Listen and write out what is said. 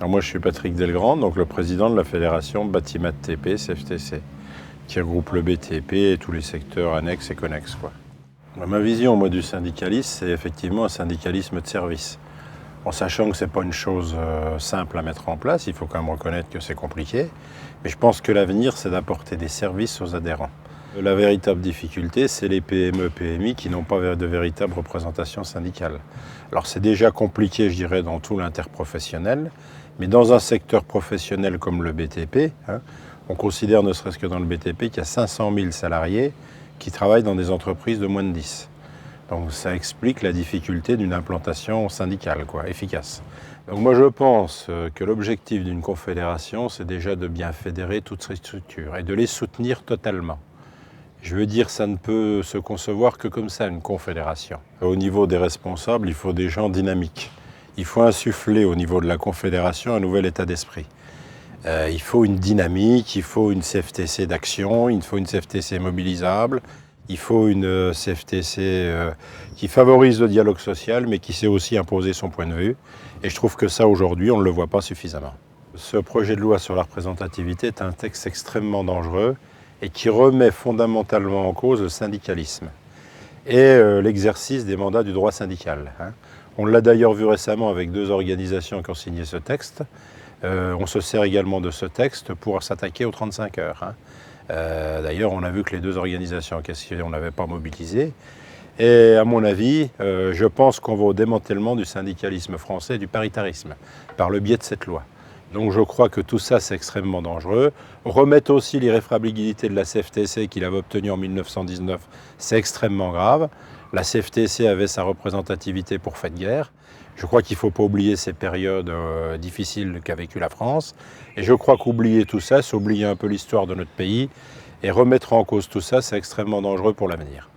Alors moi je suis Patrick Delgrand, donc le président de la fédération Batimat TP CFTC, qui regroupe le BTP et tous les secteurs annexes et connexes, quoi. Ma vision moi, du syndicalisme, c'est effectivement un syndicalisme de service. En sachant que ce n'est pas une chose simple à mettre en place, il faut quand même reconnaître que c'est compliqué. Mais je pense que l'avenir, c'est d'apporter des services aux adhérents. La véritable difficulté, c'est les PME, PMI qui n'ont pas de véritable représentation syndicale. Alors c'est déjà compliqué, je dirais, dans tout l'interprofessionnel, mais dans un secteur professionnel comme le BTP, on considère, ne serait-ce que dans le BTP, qu'il y a 500 000 salariés qui travaillent dans des entreprises de moins de 10. Donc ça explique la difficulté d'une implantation syndicale, efficace. Donc moi je pense que l'objectif d'une confédération, c'est déjà de bien fédérer toutes ces structures et de les soutenir totalement. Je veux dire, ça ne peut se concevoir que comme ça, une confédération. Au niveau des responsables, il faut des gens dynamiques. Il faut insuffler au niveau de la confédération un nouvel état d'esprit. Il faut une dynamique, il faut une CFTC d'action, il faut une CFTC mobilisable, il faut une CFTC qui favorise le dialogue social, mais qui sait aussi imposer son point de vue. Et je trouve que ça, aujourd'hui, on ne le voit pas suffisamment. Ce projet de loi sur la représentativité est un texte extrêmement dangereux et qui remet fondamentalement en cause le syndicalisme et l'exercice des mandats du droit syndical. On l'a d'ailleurs vu récemment avec 2 organisations qui ont signé ce texte. On se sert également de ce texte pour s'attaquer aux 35 heures. D'ailleurs, on a vu que les 2 organisations on n'avait pas mobilisé. Et à mon avis, je pense qu'on va au démantèlement du syndicalisme français et du paritarisme par le biais de cette loi. Donc je crois que tout ça, c'est extrêmement dangereux. Remettre aussi l'irréfragabilité de la CFTC qu'il avait obtenue en 1919, c'est extrêmement grave. La CFTC avait sa représentativité pour fait de guerre. Je crois qu'il ne faut pas oublier ces périodes difficiles qu'a vécu la France. Et je crois qu'oublier tout ça, c'est oublier un peu l'histoire de notre pays. Et remettre en cause tout ça, c'est extrêmement dangereux pour l'avenir.